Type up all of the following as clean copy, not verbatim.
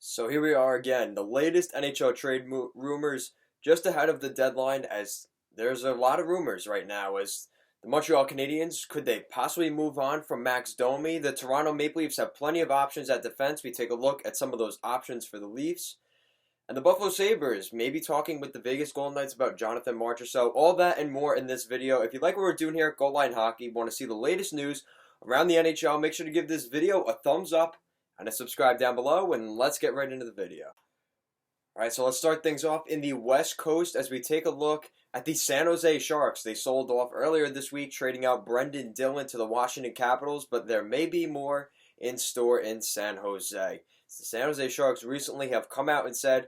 So here we are again, the latest NHL trade rumors just ahead of the deadline, as there's a lot of rumors right now as the Montreal Canadiens, could they possibly move on from Max Domi? The Toronto Maple Leafs have plenty of options at defense. We take a look at some of those options for the Leafs. And the Buffalo Sabres, maybe talking with the Vegas Golden Knights about Jonathan Marchessault. All that and more in this video. If you like what we're doing here at Goal Line Hockey, want to see the latest news around the NHL, make sure to give this video a thumbs up and a subscribe down below, and let's get right into the video. Alright, so let's start things off in the West Coast as we take a look at the San Jose Sharks. They sold off earlier this week, trading out Brendan Dillon to the Washington Capitals, but there may be more in store in San Jose. The San Jose Sharks recently have come out and said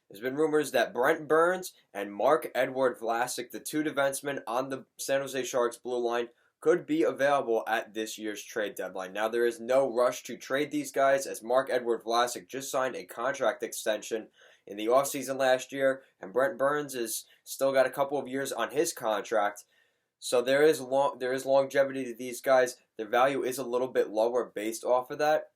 there's been rumors that Brent Burns and Marc-Edouard Vlasic, the two defensemen on the San Jose Sharks blue line, could be available at this year's trade deadline. Now, there is no rush to trade these guys, as Marc-Edouard Vlasic just signed a contract extension in the offseason last year, and Brent Burns has still got a couple of years on his contract. So there is longevity to these guys. Their value is a little bit lower based off of that,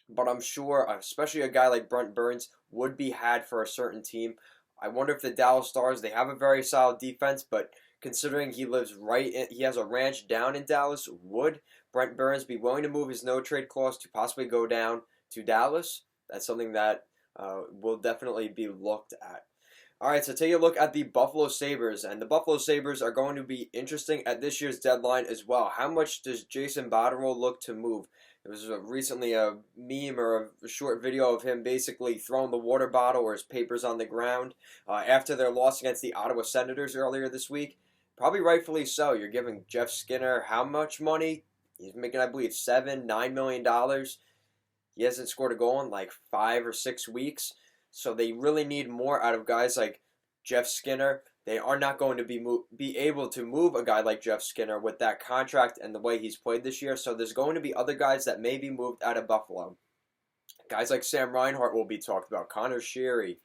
but I'm sure, especially a guy like Brent Burns, would be had for a certain team. I wonder if the Dallas Stars, they have a very solid defense, but considering he has a ranch down in Dallas, would Brent Burns be willing to move his no-trade clause to possibly go down to Dallas? That's something that will definitely be looked at. All right, so take a look at the Buffalo Sabres, and the Buffalo Sabres are going to be interesting at this year's deadline as well. How much does Jason Botterill look to move? There was recently a meme or a short video of him basically throwing the water bottle or his papers on the ground after their loss against the Ottawa Senators earlier this week. Probably rightfully so. You're giving Jeff Skinner how much money? He's making, I believe, $7-9 million. He hasn't scored a goal in like 5 or 6 weeks. So they really need more out of guys like Jeff Skinner. They are not going to be able to move a guy like Jeff Skinner with that contract and the way he's played this year. So there's going to be other guys that may be moved out of Buffalo. Guys like Sam Reinhart will be talked about. Connor Sheary,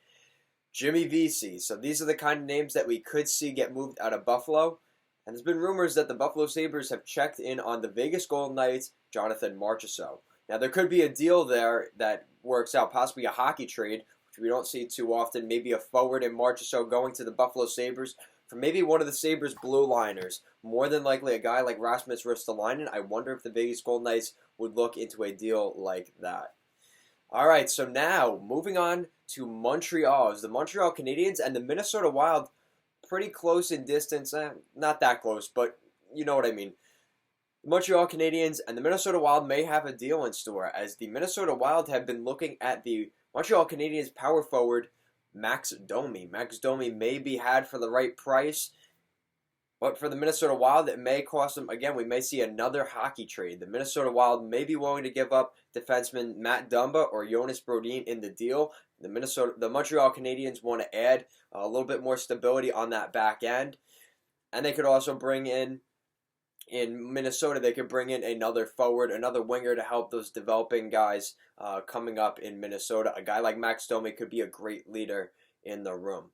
Jimmy Vesey. So these are the kind of names that we could see get moved out of Buffalo. And there's been rumors that the Buffalo Sabres have checked in on the Vegas Golden Knights' Jonathan Marchessault. Now, there could be a deal there that works out, possibly a hockey trade, which we don't see too often. Maybe a forward in Marchessault going to the Buffalo Sabres for maybe one of the Sabres blue liners. More than likely a guy like Rasmus Ristolainen. I wonder if the Vegas Golden Knights would look into a deal like that. All right, so now moving on to Montreal. The Montreal Canadiens and the Minnesota Wild, pretty close in distance. Not that close, but you know what I mean. The Montreal Canadiens and the Minnesota Wild may have a deal in store, as the Minnesota Wild have been looking at the Montreal Canadiens power forward Max Domi. Max Domi may be had for the right price, but for the Minnesota Wild, it may cost them. Again, we may see another hockey trade. The Minnesota Wild may be willing to give up defenseman Matt Dumba or Jonas Brodin in the deal. The Montreal Canadiens want to add a little bit more stability on that back end, and they could also bring in Minnesota, they could bring in another forward, another winger to help those developing guys coming up in Minnesota. A guy like Max Domi could be a great leader in the room.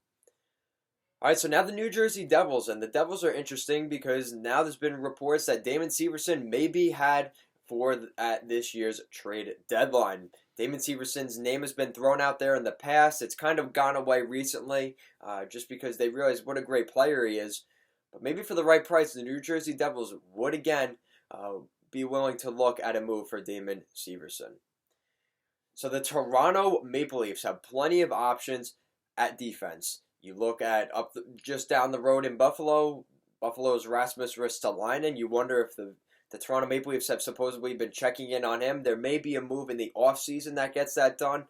All right, so now the New Jersey Devils, and the Devils are interesting because now there's been reports that Damon Severson may be had at this year's trade deadline. Damon Severson's name has been thrown out there in the past. It's kind of gone away recently just because they realize what a great player he is. But maybe for the right price, the New Jersey Devils would again be willing to look at a move for Damon Severson. So the Toronto Maple Leafs have plenty of options at defense. You look at just down the road in Buffalo, Buffalo's Rasmus Ristolainen. You wonder if the Toronto Maple Leafs have supposedly been checking in on him. There may be a move in the offseason that gets that done.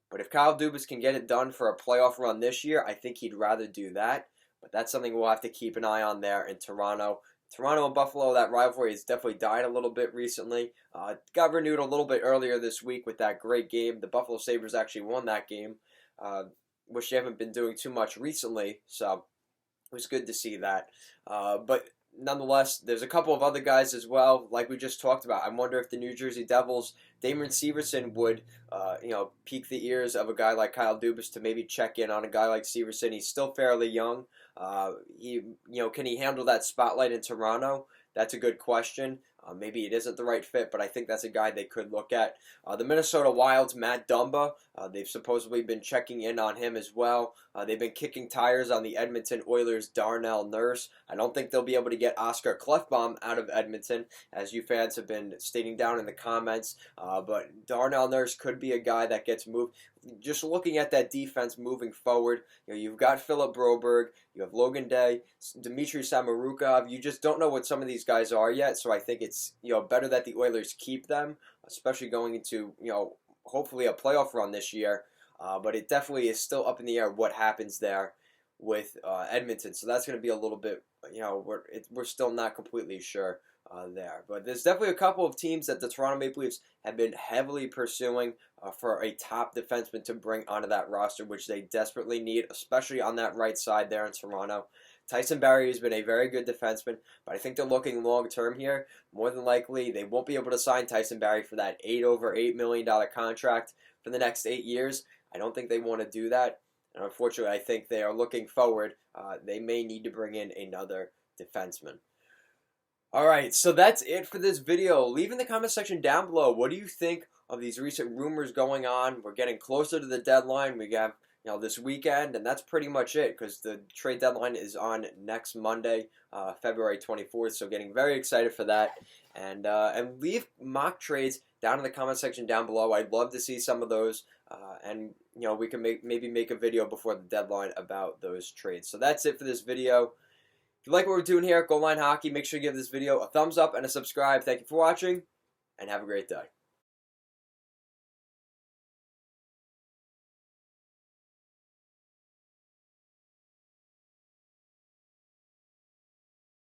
But if Kyle Dubas can get it done for a playoff run this year, I think he'd rather do that. But that's something we'll have to keep an eye on there in Toronto. Toronto and Buffalo, that rivalry has definitely died a little bit recently. Got renewed a little bit earlier this week with that great game. The Buffalo Sabres actually won that game, which they haven't been doing too much recently. So it was good to see that. But nonetheless, there's a couple of other guys as well, like we just talked about. I wonder if the New Jersey Devils, Damon Severson would, pique the ears of a guy like Kyle Dubas to maybe check in on a guy like Severson. He's still fairly young. Can he handle that spotlight in Toronto? That's a good question. Maybe it isn't the right fit, but I think that's a guy they could look at. The Minnesota Wild's Matt Dumba, they've supposedly been checking in on him as well. They've been kicking tires on the Edmonton Oilers' Darnell Nurse. I don't think they'll be able to get Oscar Klefbom out of Edmonton, as you fans have been stating down in the comments. But Darnell Nurse could be a guy that gets moved. Just looking at that defense moving forward, you've got Philip Broberg, you have Logan Day, Dmitry Samorukov. You just don't know what some of these guys are yet, so I think it's better that the Oilers keep them, especially going into hopefully a playoff run this year. But it definitely is still up in the air what happens there with Edmonton. So that's going to be a little bit, we're still not completely sure there. But there's definitely a couple of teams that the Toronto Maple Leafs have been heavily pursuing for a top defenseman to bring onto that roster, which they desperately need, especially on that right side there in Toronto. Tyson Barrie has been a very good defenseman, but I think they're looking long-term here. More than likely, they won't be able to sign Tyson Barrie for that over $8 million contract for the next 8 years. I don't think they want to do that. And unfortunately, I think they are looking forward. They may need to bring in another defenseman. Alright, so that's it for this video. Leave in the comment section down below, what do you think of these recent rumors going on? We're getting closer to the deadline. We have this weekend, and that's pretty much it, because the trade deadline is on next Monday, February 24th, so getting very excited for that. And leave mock trades down in the comment section down below. I'd love to see some of those, and we can maybe make a video before the deadline about those trades. So that's it for this video. If you like what we're doing here at Goal Line Hockey, make sure you give this video a thumbs up and a subscribe. Thank you for watching, and have a great day.